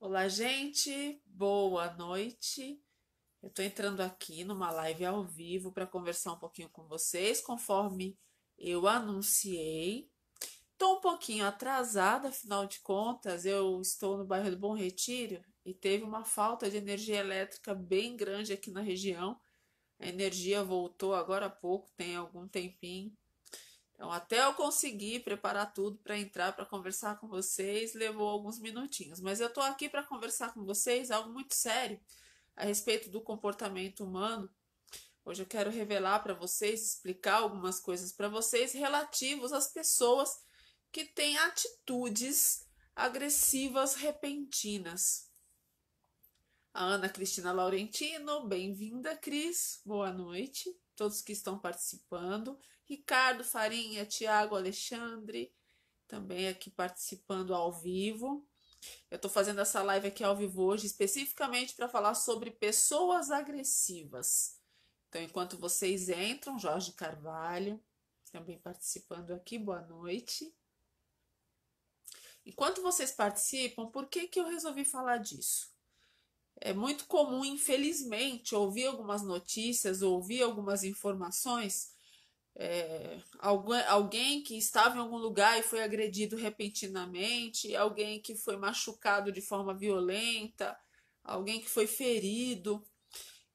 Olá, gente, boa noite. Eu tô entrando aqui numa live ao vivo para conversar um pouquinho com vocês, conforme eu anunciei. Tô um pouquinho atrasada, afinal de contas, eu estou no bairro do Bom Retiro e teve uma falta de energia elétrica bem grande aqui na região. A energia voltou agora há pouco, tem algum tempinho. Então, até eu conseguir preparar tudo para entrar para conversar com vocês, levou alguns minutinhos. Mas eu estou aqui para conversar com vocês algo muito sério a respeito do comportamento humano. Hoje eu quero revelar para vocês, explicar algumas coisas para vocês relativos às pessoas que têm atitudes agressivas repentinas. A Ana Cristina Laurentino, bem-vinda, Cris, boa noite. Todos que estão participando. Ricardo Farinha, Tiago Alexandre, também aqui participando ao vivo. Eu estou fazendo essa live aqui ao vivo hoje especificamente para falar sobre pessoas agressivas. Então, enquanto vocês entram, Jorge Carvalho, também participando aqui, boa noite. Enquanto vocês participam, por que eu resolvi falar disso? É muito comum, infelizmente, ouvir algumas notícias, ouvir algumas informações. Alguém que estava em algum lugar e foi agredido repentinamente, alguém que foi machucado de forma violenta, alguém que foi ferido.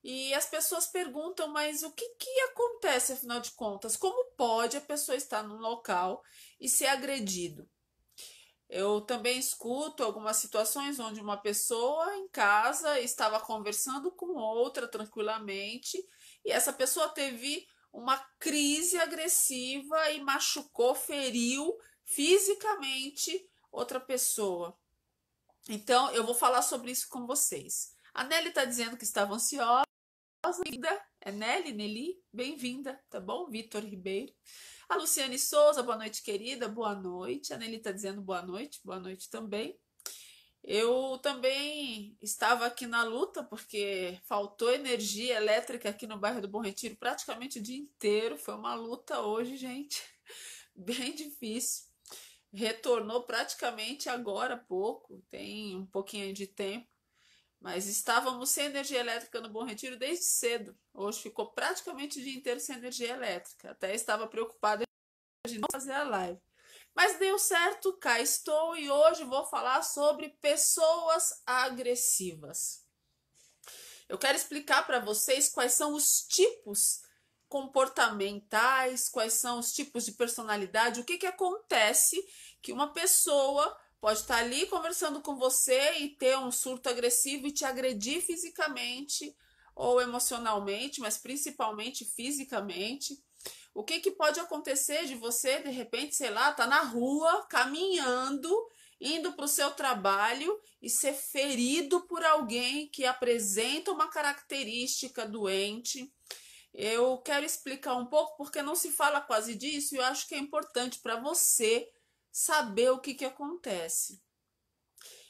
E as pessoas perguntam, mas o que acontece afinal de contas? Como pode a pessoa estar num local e ser agredido? Eu também escuto algumas situações onde uma pessoa em casa estava conversando com outra tranquilamente e essa pessoa teve uma crise agressiva e machucou, feriu fisicamente outra pessoa. Então, eu vou falar sobre isso com vocês. A Nelly está dizendo que estava ansiosa. Bem-vinda. É Nelly? Bem-vinda, tá bom? Vitor Ribeiro. A Luciane Souza, boa noite, querida, boa noite. A Nelly tá dizendo boa noite também. Eu também estava aqui na luta porque faltou energia elétrica aqui no bairro do Bom Retiro praticamente o dia inteiro. Foi uma luta hoje, gente, bem difícil. Retornou praticamente agora há pouco, tem um pouquinho de tempo. Mas estávamos sem energia elétrica no Bom Retiro desde cedo. Hoje ficou praticamente o dia inteiro sem energia elétrica. Até estava preocupada de não fazer a live. Mas deu certo, cá estou e hoje vou falar sobre pessoas agressivas. Eu quero explicar para vocês quais são os tipos comportamentais, quais são os tipos de personalidade, o que acontece que uma pessoa pode estar ali conversando com você e ter um surto agressivo e te agredir fisicamente ou emocionalmente, mas principalmente fisicamente. O que pode acontecer de você, de repente, sei lá, tá na rua, caminhando, indo para o seu trabalho e ser ferido por alguém que apresenta uma característica doente. Eu quero explicar um pouco porque não se fala quase disso e eu acho que é importante para você saber o que acontece.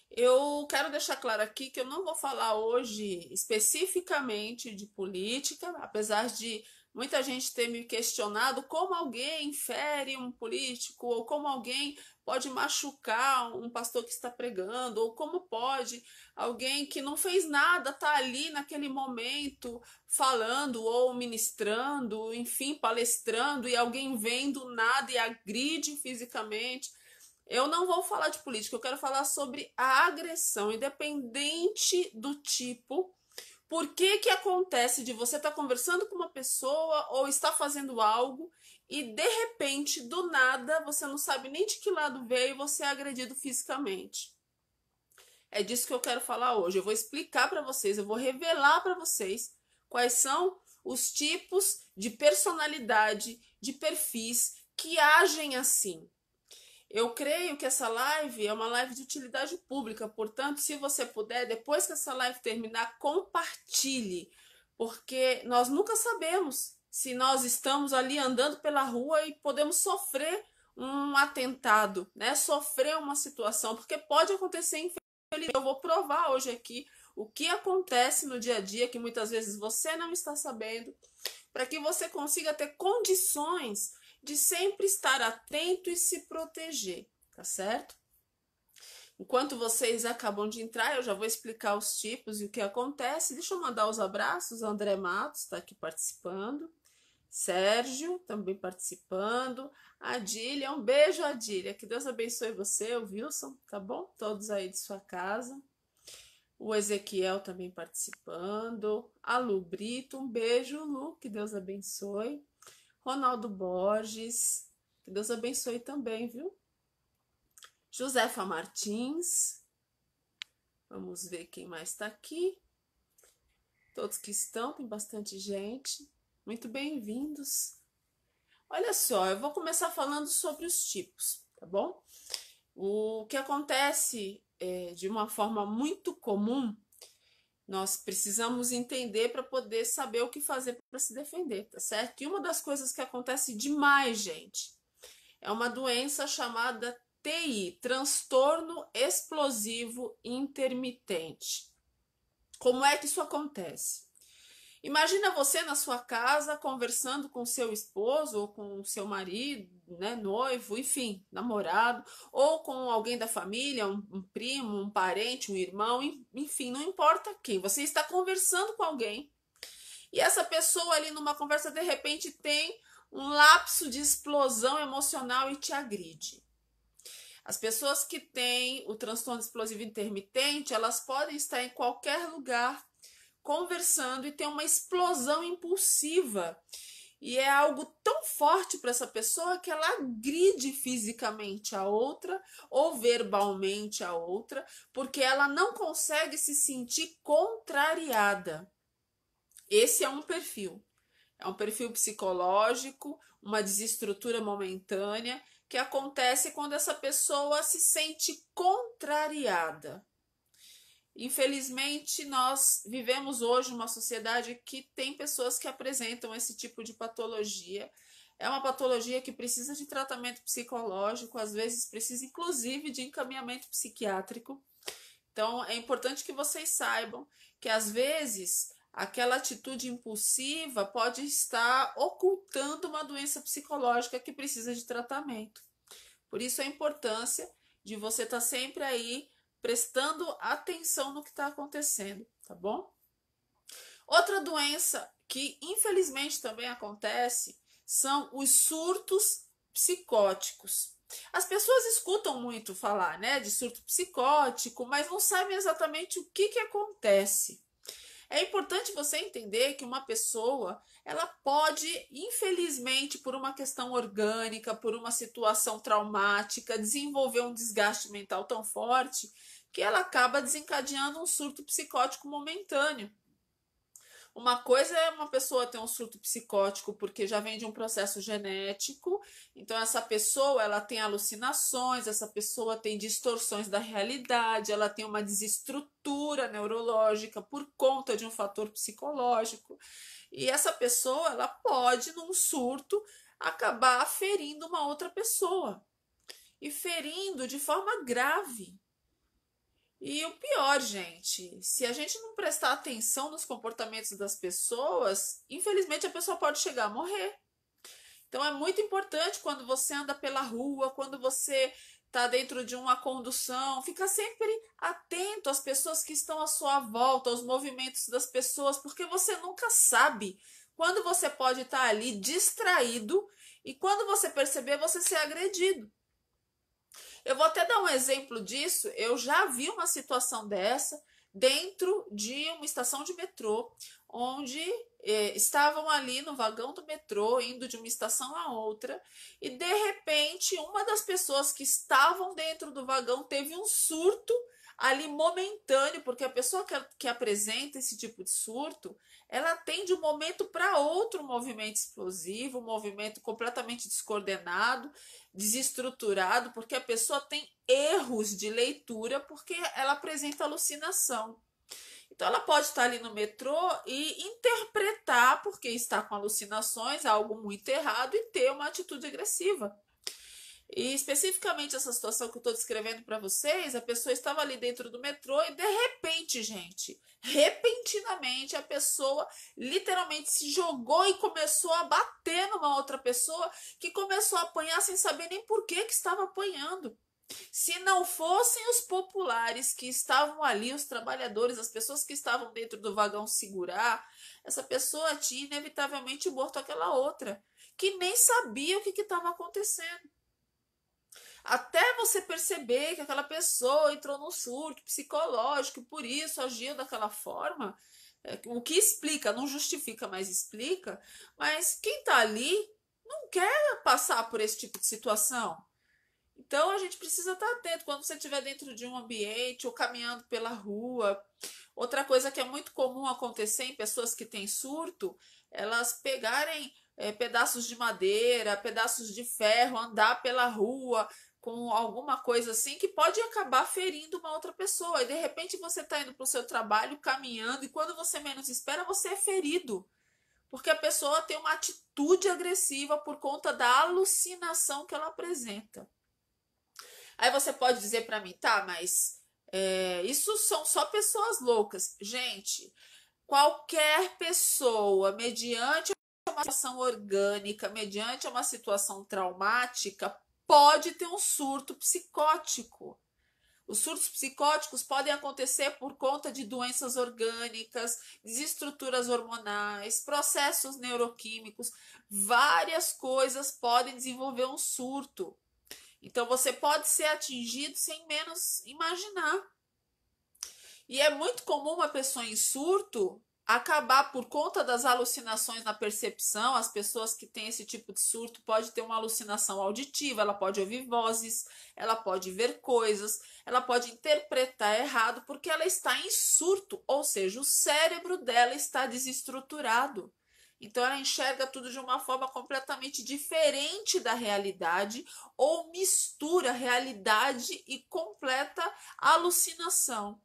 Eu quero deixar claro aqui que eu não vou falar hoje especificamente de política, apesar de muita gente ter me questionado como alguém fere um político, ou como alguém pode machucar um pastor que está pregando, ou como pode alguém que não fez nada estar ali naquele momento falando ou ministrando, enfim, palestrando, e alguém vem do nada e agride fisicamente. Eu não vou falar de política, eu quero falar sobre a agressão, independente do tipo. Por que acontece de você estar conversando com uma pessoa ou estar fazendo algo e de repente, do nada, você não sabe nem de que lado veio e você é agredido fisicamente? É disso que eu quero falar hoje. Eu vou explicar para vocês, eu vou revelar para vocês quais são os tipos de personalidade, de perfis que agem assim. Eu creio que essa live é uma live de utilidade pública, portanto, se você puder, depois que essa live terminar, compartilhe, porque nós nunca sabemos se nós estamos ali andando pela rua e podemos sofrer um atentado, né? Sofrer uma situação, porque pode acontecer, infelizmente. Eu vou provar hoje aqui o que acontece no dia a dia que muitas vezes você não está sabendo, para que você consiga ter condições de sempre estar atento e se proteger, tá certo? Enquanto vocês acabam de entrar, eu já vou explicar os tipos e o que acontece. Deixa eu mandar os abraços. André Matos está aqui participando. Sérgio também participando. Adília, um beijo, Adília. Que Deus abençoe você, o Wilson, tá bom? Todos aí de sua casa. O Ezequiel também participando. A Lu Brito, um beijo, Lu. Que Deus abençoe. Ronaldo Borges, que Deus abençoe também, viu? Josefa Martins. Vamos ver quem mais está aqui. Todos que estão, tem bastante gente. Muito bem-vindos. Olha só, eu vou começar falando sobre os tipos, tá bom? O que acontece de uma forma muito comum, nós precisamos entender para poder saber o que fazer para se defender, tá certo? E uma das coisas que acontece demais, gente, é uma doença chamada TI, transtorno explosivo intermitente. Como é que isso acontece? Imagina você na sua casa conversando com seu esposo ou com seu marido, né, noivo, enfim, namorado, ou com alguém da família, um primo, um parente, um irmão, enfim, não importa quem. Você está conversando com alguém e essa pessoa ali numa conversa de repente tem um lapso de explosão emocional e te agride. As pessoas que têm o transtorno explosivo intermitente, elas podem estar em qualquer lugar conversando e ter uma explosão impulsiva. E é algo tão forte para essa pessoa que ela agride fisicamente a outra ou verbalmente a outra, porque ela não consegue se sentir contrariada. Esse é um perfil. É um perfil psicológico, uma desestrutura momentânea que acontece quando essa pessoa se sente contrariada. Infelizmente, nós vivemos hoje uma sociedade que tem pessoas que apresentam esse tipo de patologia. É uma patologia que precisa de tratamento psicológico, às vezes precisa inclusive de encaminhamento psiquiátrico. Então, é importante que vocês saibam que às vezes aquela atitude impulsiva pode estar ocultando uma doença psicológica que precisa de tratamento. Por isso a importância de você estar sempre aí prestando atenção no que está acontecendo, tá bom? Outra doença que infelizmente também acontece são os surtos psicóticos. As pessoas escutam muito falar, né, de surto psicótico, mas não sabem exatamente o que acontece. É importante você entender que uma pessoa, ela pode, infelizmente, por uma questão orgânica, por uma situação traumática, desenvolver um desgaste mental tão forte que ela acaba desencadeando um surto psicótico momentâneo. Uma coisa é uma pessoa ter um surto psicótico porque já vem de um processo genético, então essa pessoa ela tem alucinações, essa pessoa tem distorções da realidade, ela tem uma desestrutura neurológica por conta de um fator psicológico. E essa pessoa ela pode, num surto, acabar ferindo uma outra pessoa. E ferindo de forma grave. E o pior, gente, se a gente não prestar atenção nos comportamentos das pessoas, infelizmente a pessoa pode chegar a morrer. Então é muito importante quando você anda pela rua, quando você está dentro de uma condução, ficar sempre atento às pessoas que estão à sua volta, aos movimentos das pessoas, porque você nunca sabe quando você pode estar ali distraído e quando você perceber você ser agredido. Eu vou até dar um exemplo disso. Eu já vi uma situação dessa dentro de uma estação de metrô, onde estavam ali no vagão do metrô, indo de uma estação a outra, e de repente uma das pessoas que estavam dentro do vagão teve um surto ali momentâneo, porque a pessoa que apresenta esse tipo de surto, ela tem de um momento para outro um movimento explosivo, um movimento completamente descoordenado, desestruturado, porque a pessoa tem erros de leitura, porque ela apresenta alucinação. Então ela pode estar ali no metrô e interpretar, porque está com alucinações, algo muito errado e ter uma atitude agressiva. E especificamente essa situação que eu estou descrevendo para vocês, a pessoa estava ali dentro do metrô e de repente, gente, repentinamente a pessoa literalmente se jogou e começou a bater numa outra pessoa que começou a apanhar sem saber nem por que estava apanhando. Se não fossem os populares que estavam ali, os trabalhadores, as pessoas que estavam dentro do vagão segurar, essa pessoa tinha inevitavelmente morto aquela outra, que nem sabia o que estava acontecendo. Até você perceber que aquela pessoa entrou num surto psicológico, por isso agiu daquela forma, o que explica, não justifica, mas explica, mas quem está ali não quer passar por esse tipo de situação. Então a gente precisa estar atento quando você estiver dentro de um ambiente ou caminhando pela rua. Outra coisa que é muito comum acontecer em pessoas que têm surto, elas pegarem pedaços de madeira, pedaços de ferro, andar pela rua com alguma coisa assim que pode acabar ferindo uma outra pessoa. E de repente você está indo para o seu trabalho caminhando e quando você menos espera, você é ferido. Porque a pessoa tem uma atitude agressiva por conta da alucinação que ela apresenta. Aí você pode dizer para mim, tá, mas isso são só pessoas loucas. Gente, qualquer pessoa, mediante uma situação orgânica, mediante uma situação traumática, pode ter um surto psicótico. Os surtos psicóticos podem acontecer por conta de doenças orgânicas, desestruturas hormonais, processos neuroquímicos, várias coisas podem desenvolver um surto. Então você pode ser atingido sem menos imaginar. E é muito comum uma pessoa em surto acabar por conta das alucinações na percepção. As pessoas que têm esse tipo de surto podem ter uma alucinação auditiva, ela pode ouvir vozes, ela pode ver coisas, ela pode interpretar errado porque ela está em surto, ou seja, o cérebro dela está desestruturado. Então ela enxerga tudo de uma forma completamente diferente da realidade ou mistura realidade e completa alucinação.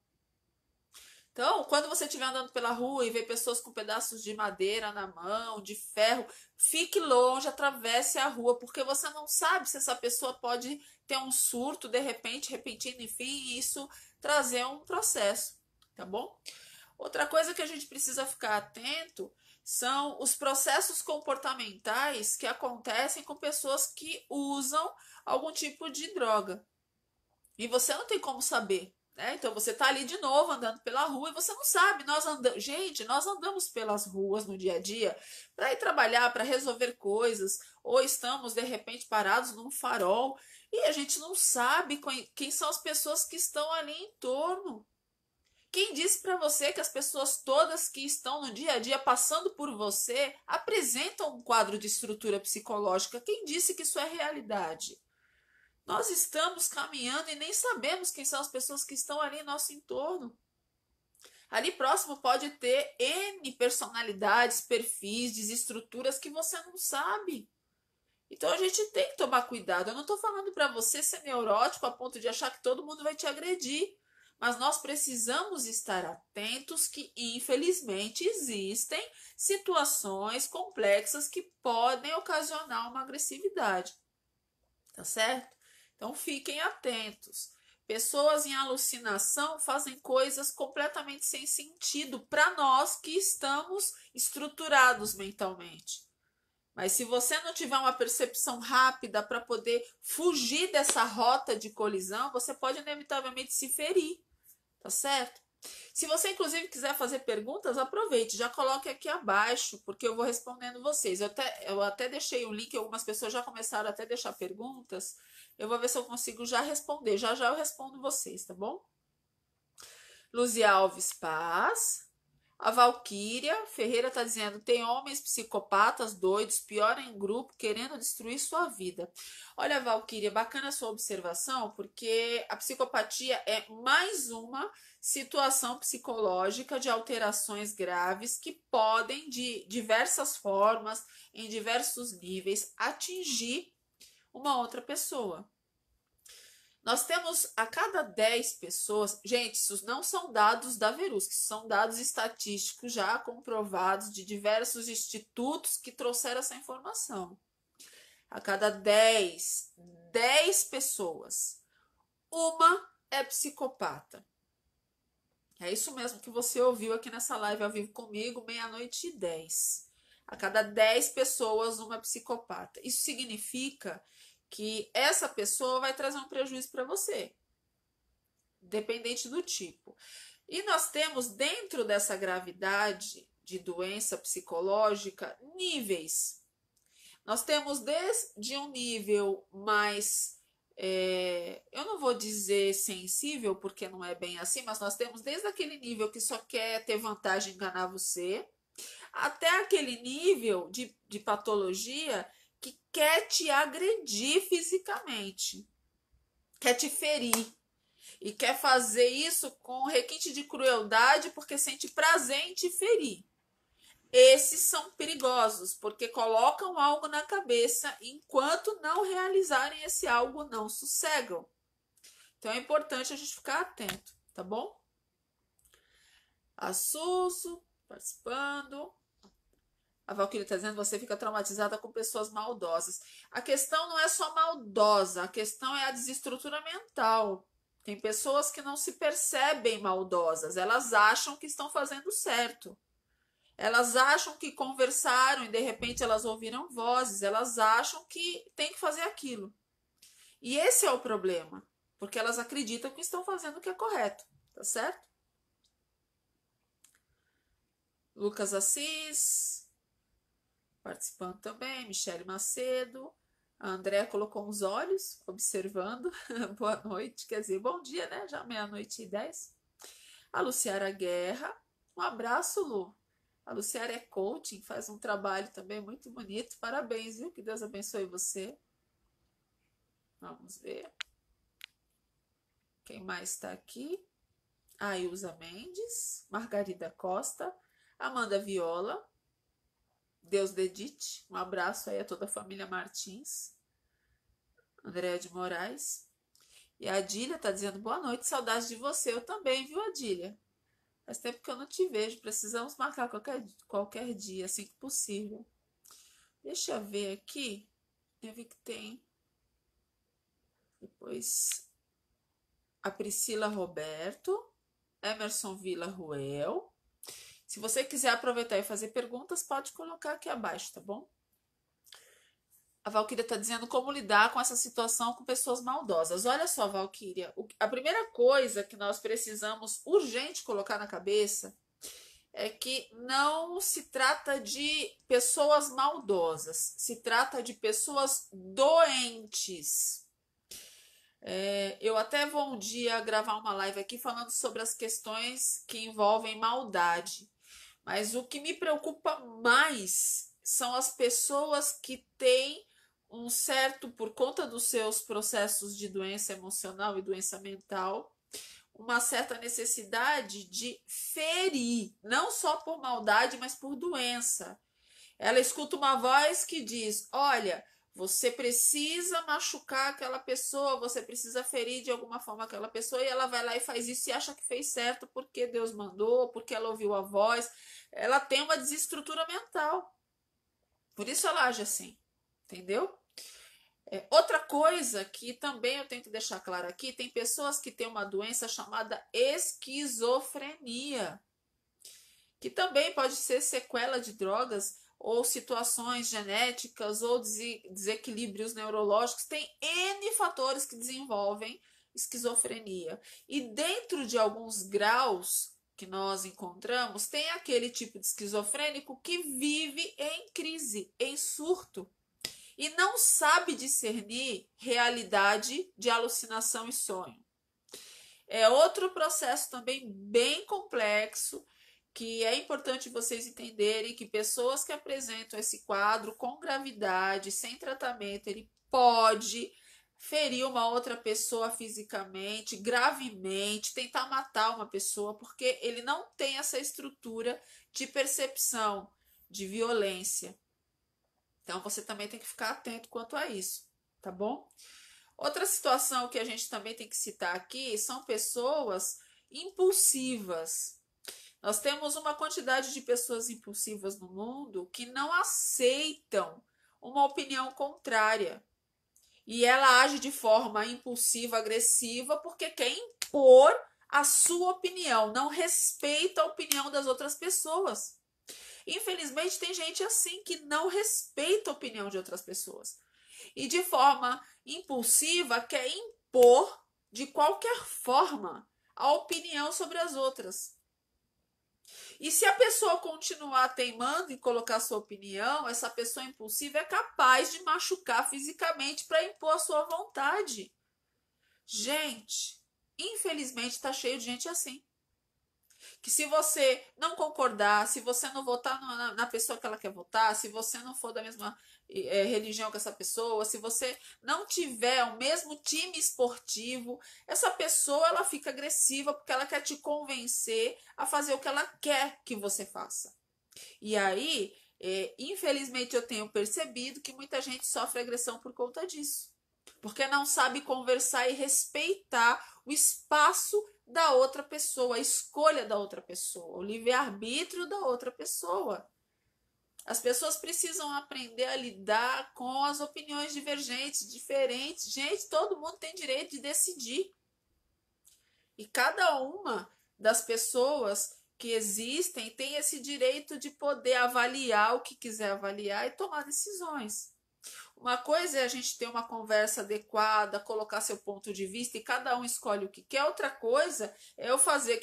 Então, quando você estiver andando pela rua e ver pessoas com pedaços de madeira na mão, de ferro, fique longe, atravesse a rua, porque você não sabe se essa pessoa pode ter um surto de repente, repentino, enfim, e isso trazer um processo, tá bom? Outra coisa que a gente precisa ficar atento são os processos comportamentais que acontecem com pessoas que usam algum tipo de droga. E você não tem como saber, né? Então você tá ali de novo andando pela rua e você não sabe. Nós andamos, gente, nós andamos pelas ruas no dia a dia para ir trabalhar, para resolver coisas, ou estamos de repente parados num farol e a gente não sabe quem são as pessoas que estão ali em torno. Quem disse para você que as pessoas todas que estão no dia a dia passando por você apresentam um quadro de estrutura psicológica? Quem disse que isso é realidade? Nós estamos caminhando e nem sabemos quem são as pessoas que estão ali em nosso entorno. Ali próximo pode ter N personalidades, perfis, desestruturas que você não sabe. Então a gente tem que tomar cuidado. Eu não estou falando para você ser neurótico a ponto de achar que todo mundo vai te agredir. Mas nós precisamos estar atentos que, infelizmente, existem situações complexas que podem ocasionar uma agressividade. Tá certo? Então fiquem atentos. Pessoas em alucinação fazem coisas completamente sem sentido para nós que estamos estruturados mentalmente. Mas se você não tiver uma percepção rápida para poder fugir dessa rota de colisão, você pode inevitavelmente se ferir, tá certo? Se você, inclusive, quiser fazer perguntas, aproveite, já coloque aqui abaixo, porque eu vou respondendo vocês. Eu até deixei o link, algumas pessoas já começaram até a deixar perguntas. Eu vou ver se eu consigo já responder. Já já eu respondo vocês, tá bom? Luzia Alves Paz. A Valquíria Ferreira está dizendo: tem homens psicopatas doidos, pior em grupo, querendo destruir sua vida. Olha, Valquíria, bacana a sua observação, porque a psicopatia é mais uma situação psicológica de alterações graves que podem, de diversas formas, em diversos níveis, atingir uma outra pessoa. Nós temos a cada 10 pessoas, gente, isso não são dados da Verusc, são dados estatísticos já comprovados de diversos institutos que trouxeram essa informação. A cada 10 pessoas, uma é psicopata. É isso mesmo que você ouviu aqui nessa live ao vivo comigo, 00:10. A cada 10 pessoas, uma é psicopata. Isso significa que essa pessoa vai trazer um prejuízo para você, dependente do tipo. E nós temos dentro dessa gravidade de doença psicológica níveis. Nós temos desde um nível mais, eu não vou dizer sensível, porque não é bem assim, mas nós temos desde aquele nível que só quer ter vantagem e enganar você, até aquele nível de patologia que quer te agredir fisicamente, quer te ferir. E quer fazer isso com requinte de crueldade porque sente prazer em te ferir. Esses são perigosos, porque colocam algo na cabeça e enquanto não realizarem esse algo, não sossegam. Então é importante a gente ficar atento, tá bom? A Suso, participando. A Valquíria está dizendo que você fica traumatizada com pessoas maldosas. A questão não é só maldosa, a questão é a desestrutura mental. Tem pessoas que não se percebem maldosas, elas acham que estão fazendo certo. Elas acham que conversaram e de repente elas ouviram vozes, elas acham que tem que fazer aquilo. E esse é o problema, porque elas acreditam que estão fazendo o que é correto, tá certo? Lucas Assis, participando também, Michele Macedo. A André colocou uns olhos, observando. Boa noite, quer dizer, bom dia, né? Já 00:10. A Luciara Guerra. Um abraço, Lu. A Luciara é coaching, faz um trabalho também muito bonito. Parabéns, viu? Que Deus abençoe você. Vamos ver. Quem mais está aqui? A Ilza Mendes, Margarida Costa, Amanda Viola, Deus Dedite. Um abraço aí a toda a família Martins. Andréa de Moraes. E a Adília tá dizendo boa noite, saudades de você. Eu também, viu, Adília? Faz tempo que eu não te vejo. Precisamos marcar qualquer dia, assim que possível. Deixa eu ver aqui. Eu vi que tem. Depois a Priscila Roberto, Emerson Vila Ruel. Se você quiser aproveitar e fazer perguntas, pode colocar aqui abaixo, tá bom? A Valquíria está dizendo como lidar com essa situação com pessoas maldosas. Olha só, Valquíria, a primeira coisa que nós precisamos urgente colocar na cabeça é que não se trata de pessoas maldosas, se trata de pessoas doentes. Eu até vou um dia gravar uma live aqui falando sobre as questões que envolvem maldade. Mas o que me preocupa mais são as pessoas que têm um certo, por conta dos seus processos de doença emocional e doença mental, uma certa necessidade de ferir, não só por maldade, mas por doença. Ela escuta uma voz que diz: olha, você precisa machucar aquela pessoa, você precisa ferir de alguma forma aquela pessoa, e ela vai lá e faz isso e acha que fez certo porque Deus mandou, porque ela ouviu a voz. Ela tem uma desestrutura mental. Por isso ela age assim, entendeu? Outra coisa que também eu tenho que deixar claro aqui, tem pessoas que têm uma doença chamada esquizofrenia, que também pode ser sequela de drogas ou situações genéticas ou desequilíbrios neurológicos. Tem N fatores que desenvolvem esquizofrenia. E dentro de alguns graus que nós encontramos, tem aquele tipo de esquizofrênico que vive em crise, em surto, e não sabe discernir realidade de alucinação e sonho. É outro processo também bem complexo, que é importante vocês entenderem que pessoas que apresentam esse quadro com gravidade, sem tratamento, ele pode ferir uma outra pessoa fisicamente, gravemente, tentar matar uma pessoa, porque ele não tem essa estrutura de percepção de violência. Então você também tem que ficar atento quanto a isso, tá bom? Outra situação que a gente também tem que citar aqui são pessoas impulsivas. Nós temos uma quantidade de pessoas impulsivas no mundo que não aceitam uma opinião contrária. E ela age de forma impulsiva, agressiva, porque quer impor a sua opinião, não respeita a opinião das outras pessoas. Infelizmente, tem gente assim que não respeita a opinião de outras pessoas. E de forma impulsiva quer impor de qualquer forma a opinião sobre as outras. E se a pessoa continuar teimando em colocar sua opinião, essa pessoa impulsiva é capaz de machucar fisicamente para impor a sua vontade. Gente, infelizmente está cheio de gente assim. Que se você não concordar, se você não votar na pessoa que ela quer votar, se você não for da mesma religião que essa pessoa, se você não tiver o mesmo time esportivo, essa pessoa ela fica agressiva porque ela quer te convencer a fazer o que ela quer que você faça. E aí, infelizmente, eu tenho percebido que muita gente sofre agressão por conta disso. Porque não sabe conversar e respeitar o espaço da outra pessoa, a escolha da outra pessoa, o livre-arbítrio da outra pessoa. As pessoas precisam aprender a lidar com as opiniões divergentes, diferentes. Gente, todo mundo tem direito de decidir. E cada uma das pessoas que existem tem esse direito de poder avaliar o que quiser avaliar e tomar decisões. Uma coisa é a gente ter uma conversa adequada, colocar seu ponto de vista e cada um escolhe o que quer. Outra coisa é eu fazer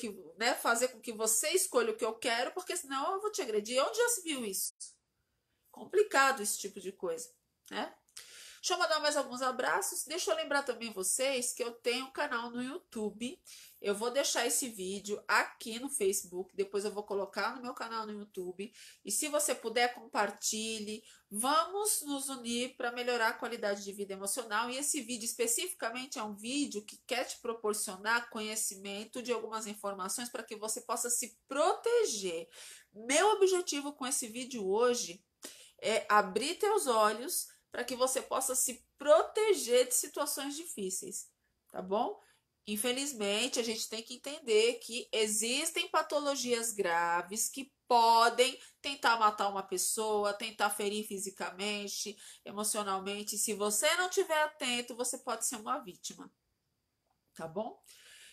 com que você escolha o que eu quero, porque senão eu vou te agredir. Onde já se viu isso? Complicado esse tipo de coisa, né? Deixa eu mandar mais alguns abraços. Deixa eu lembrar também vocês que eu tenho um canal no YouTube. Eu vou deixar esse vídeo aqui no Facebook. Depois eu vou colocar no meu canal no YouTube. E se você puder, compartilhe. Vamos nos unir para melhorar a qualidade de vida emocional. E esse vídeo especificamente é um vídeo que quer te proporcionar conhecimento de algumas informações para que você possa se proteger. Meu objetivo com esse vídeo hoje é abrir teus olhos para que você possa se proteger de situações difíceis, tá bom? Infelizmente, a gente tem que entender que existem patologias graves que podem tentar matar uma pessoa, tentar ferir fisicamente, emocionalmente. Se você não estiver atento, você pode ser uma vítima, tá bom?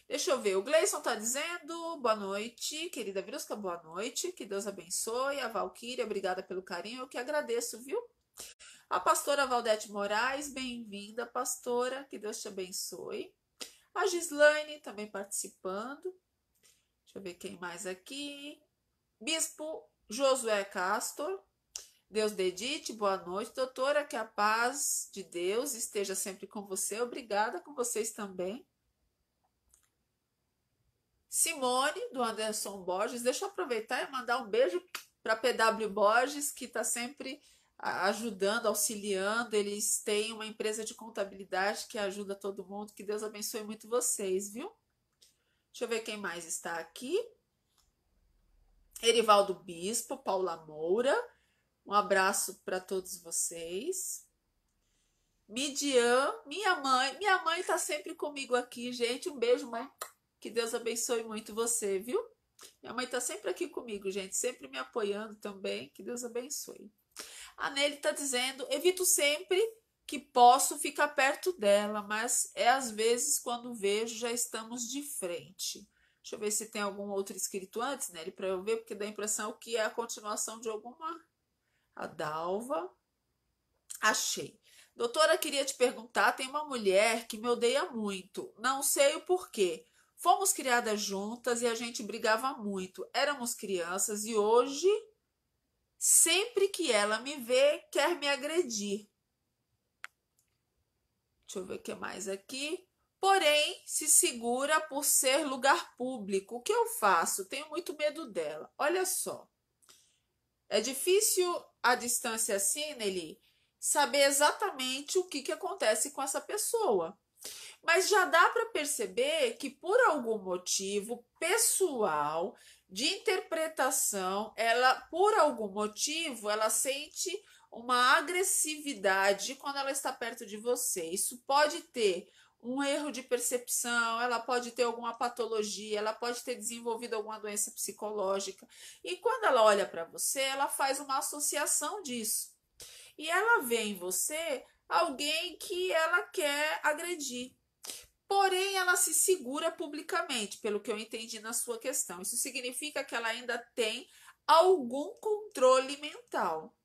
Deixa eu ver, o Gleison tá dizendo, boa noite, querida Virusca, boa noite, que Deus abençoe. A Valquíria, obrigada pelo carinho, eu que agradeço, viu? A pastora Valdete Moraes, bem-vinda, pastora, que Deus te abençoe. A Gislaine também participando. Deixa eu ver quem mais aqui. Bispo Josué Castor, Deus dedite, boa noite, doutora, que a paz de Deus esteja sempre com você. Obrigada, com vocês também. Simone, do Anderson Borges, deixa eu aproveitar e mandar um beijo para PW Borges, que está sempre ajudando, auxiliando. Eles têm uma empresa de contabilidade que ajuda todo mundo. Que Deus abençoe muito vocês, viu? Deixa eu ver quem mais está aqui. Erivaldo Bispo, Paula Moura. Um abraço para todos vocês. Midian, minha mãe está sempre comigo aqui, gente. Um beijo, mãe. Que Deus abençoe muito você, viu? Minha mãe está sempre aqui comigo, gente, sempre me apoiando também. Que Deus abençoe. A Nelly está dizendo, evito sempre que posso ficar perto dela, mas é às vezes quando vejo já estamos de frente. Deixa eu ver se tem algum outro escrito antes, Nelly, para eu ver, porque dá a impressão que é a continuação de alguma. A Dalva. Achei. Doutora, queria te perguntar, tem uma mulher que me odeia muito, não sei o porquê. Fomos criadas juntas e a gente brigava muito. Éramos crianças e hoje, sempre que ela me vê, quer me agredir. Deixa eu ver o que mais aqui. Porém, se segura por ser lugar público. O que eu faço? Tenho muito medo dela. Olha só. É difícil a distância assim, Nelly, saber exatamente o que acontece com essa pessoa. Mas já dá para perceber que por algum motivo pessoal de interpretação, por algum motivo, ela sente uma agressividade quando ela está perto de você. Isso pode ter um erro de percepção, ela pode ter alguma patologia, ela pode ter desenvolvido alguma doença psicológica. E quando ela olha para você, ela faz uma associação disso. E ela vê em você alguém que ela quer agredir. Porém, ela se segura publicamente, pelo que eu entendi na sua questão. Isso significa que ela ainda tem algum controle mental.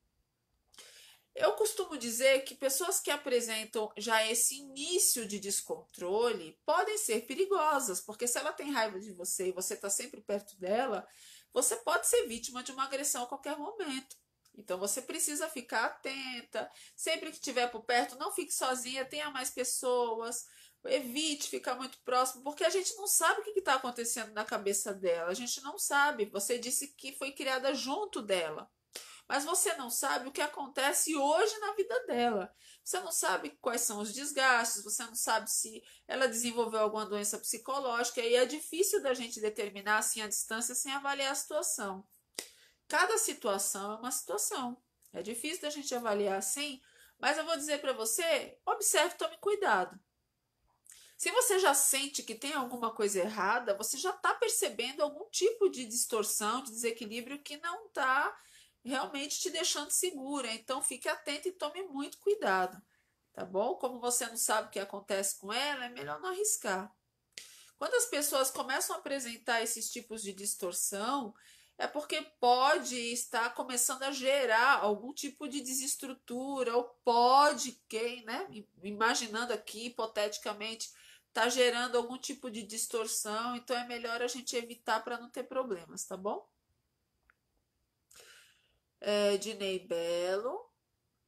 Eu costumo dizer que pessoas que apresentam já esse início de descontrole podem ser perigosas, porque se ela tem raiva de você e você está sempre perto dela, você pode ser vítima de uma agressão a qualquer momento. Então você precisa ficar atenta. Sempre que estiver por perto, não fique sozinha, tenha mais pessoas. Evite ficar muito próximo, porque a gente não sabe o que está acontecendo na cabeça dela. A gente não sabe. Você disse que foi criada junto dela. Mas você não sabe o que acontece hoje na vida dela. Você não sabe quais são os desgastes, você não sabe se ela desenvolveu alguma doença psicológica, e é difícil da gente determinar assim a distância sem avaliar a situação. Cada situação é uma situação. É difícil da gente avaliar assim, mas eu vou dizer para você, observe, tome cuidado. Se você já sente que tem alguma coisa errada, você já está percebendo algum tipo de distorção, de desequilíbrio que não está realmente te deixando segura. Então fique atento e tome muito cuidado, tá bom? Como você não sabe o que acontece com ela, é melhor não arriscar. Quando as pessoas começam a apresentar esses tipos de distorção, é porque pode estar começando a gerar algum tipo de desestrutura, ou pode, quem, né? Imaginando aqui, hipoteticamente, está gerando algum tipo de distorção, então é melhor a gente evitar para não ter problemas, tá bom? Dinei Belo.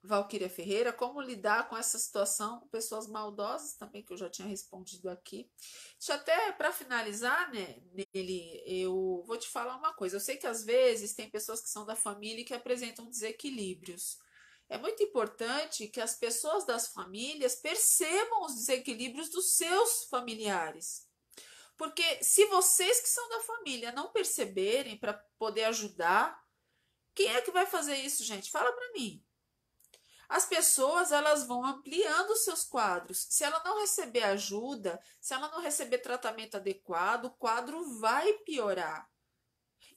Valquíria Ferreira, como lidar com essa situação com pessoas maldosas também, que eu já tinha respondido aqui. Deixa até para finalizar, né, nele, eu vou te falar uma coisa. Eu sei que às vezes tem pessoas que são da família e que apresentam desequilíbrios. É muito importante que as pessoas das famílias percebam os desequilíbrios dos seus familiares. Porque se vocês que são da família não perceberem para poder ajudar, quem é que vai fazer isso, gente? Fala para mim. As pessoas elas vão ampliando seus quadros. Se ela não receber ajuda, se ela não receber tratamento adequado, o quadro vai piorar.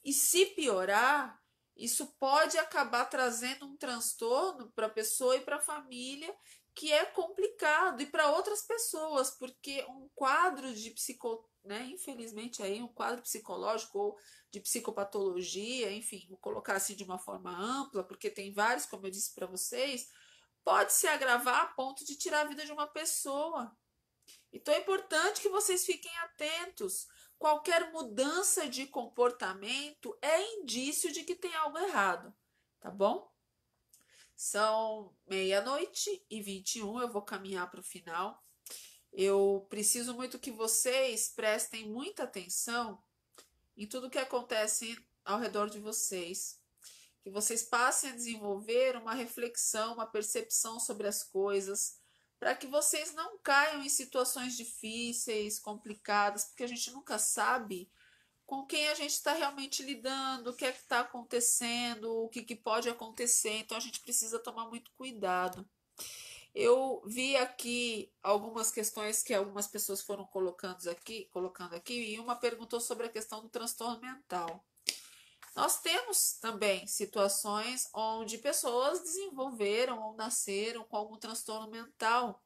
E se piorar, isso pode acabar trazendo um transtorno para a pessoa e para a família que é complicado, e para outras pessoas, porque um quadro de infelizmente aí um quadro psicológico ou de psicopatologia, enfim, vou colocar assim de uma forma ampla, porque tem vários, como eu disse para vocês, pode se agravar a ponto de tirar a vida de uma pessoa. Então é importante que vocês fiquem atentos. Qualquer mudança de comportamento é indício de que tem algo errado, tá bom? São 00:21, eu vou caminhar para o final. Eu preciso muito que vocês prestem muita atenção em tudo que acontece ao redor de vocês, que vocês passem a desenvolver uma reflexão, uma percepção sobre as coisas, para que vocês não caiam em situações difíceis, complicadas, porque a gente nunca sabe com quem a gente está realmente lidando, o que é que está acontecendo, o que pode acontecer, então a gente precisa tomar muito cuidado. Eu vi aqui algumas questões que algumas pessoas foram colocando aqui, e uma perguntou sobre a questão do transtorno mental. Nós temos também situações onde pessoas desenvolveram ou nasceram com algum transtorno mental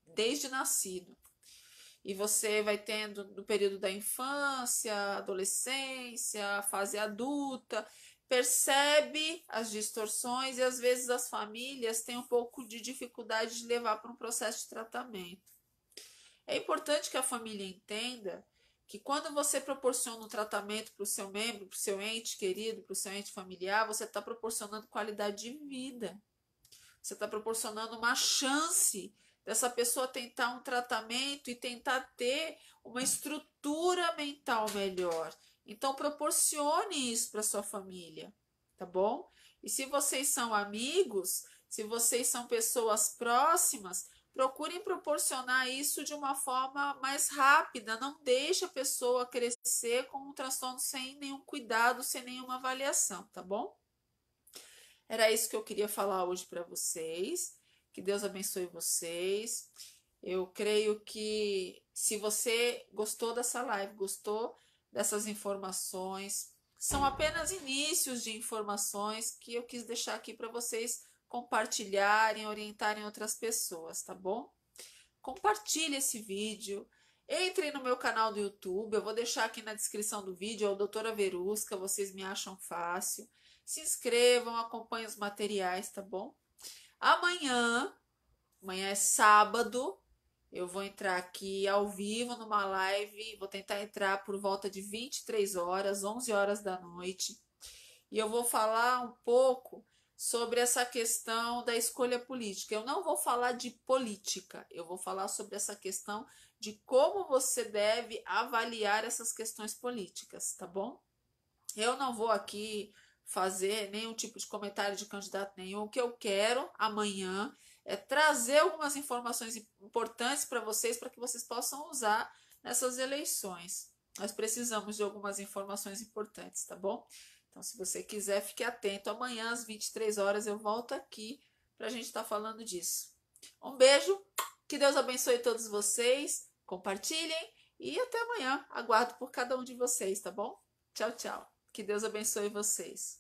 desde nascido. E você vai tendo no período da infância, adolescência, fase adulta, percebe as distorções e às vezes as famílias têm um pouco de dificuldade de levar para um processo de tratamento. É importante que a família entenda que quando você proporciona um tratamento para o seu membro, para o seu ente querido, para o seu ente familiar, você está proporcionando qualidade de vida. Você está proporcionando uma chance dessa pessoa tentar um tratamento e tentar ter uma estrutura mental melhor. Então, proporcione isso para sua família, tá bom? E se vocês são amigos, se vocês são pessoas próximas, procurem proporcionar isso de uma forma mais rápida. Não deixe a pessoa crescer com um transtorno sem nenhum cuidado, sem nenhuma avaliação, tá bom? Era isso que eu queria falar hoje para vocês. Que Deus abençoe vocês. Eu creio que se você gostou dessa live, gostou dessas informações, são apenas inícios de informações que eu quis deixar aqui para vocês compartilharem, orientarem outras pessoas, tá bom? Compartilhe esse vídeo. Entrem no meu canal do YouTube, eu vou deixar aqui na descrição do vídeo, é o Doutora Verusca, vocês me acham fácil. Se inscrevam, acompanhem os materiais, tá bom? Amanhã é sábado, eu vou entrar aqui ao vivo numa live, vou tentar entrar por volta de 23 horas, 11 horas da noite, e eu vou falar um pouco sobre essa questão da escolha política. Eu não vou falar de política, eu vou falar sobre essa questão de como você deve avaliar essas questões políticas, tá bom? Eu não vou aqui fazer nenhum tipo de comentário de candidato nenhum. O que eu quero amanhã é trazer algumas informações importantes para que vocês possam usar nessas eleições. Nós precisamos de algumas informações importantes, tá bom? Então, se você quiser, fique atento. Amanhã, às 23 horas, eu volto aqui para a gente estar falando disso. Um beijo, que Deus abençoe todos vocês. Compartilhem e até amanhã. Aguardo por cada um de vocês, tá bom? Tchau, tchau. Que Deus abençoe vocês.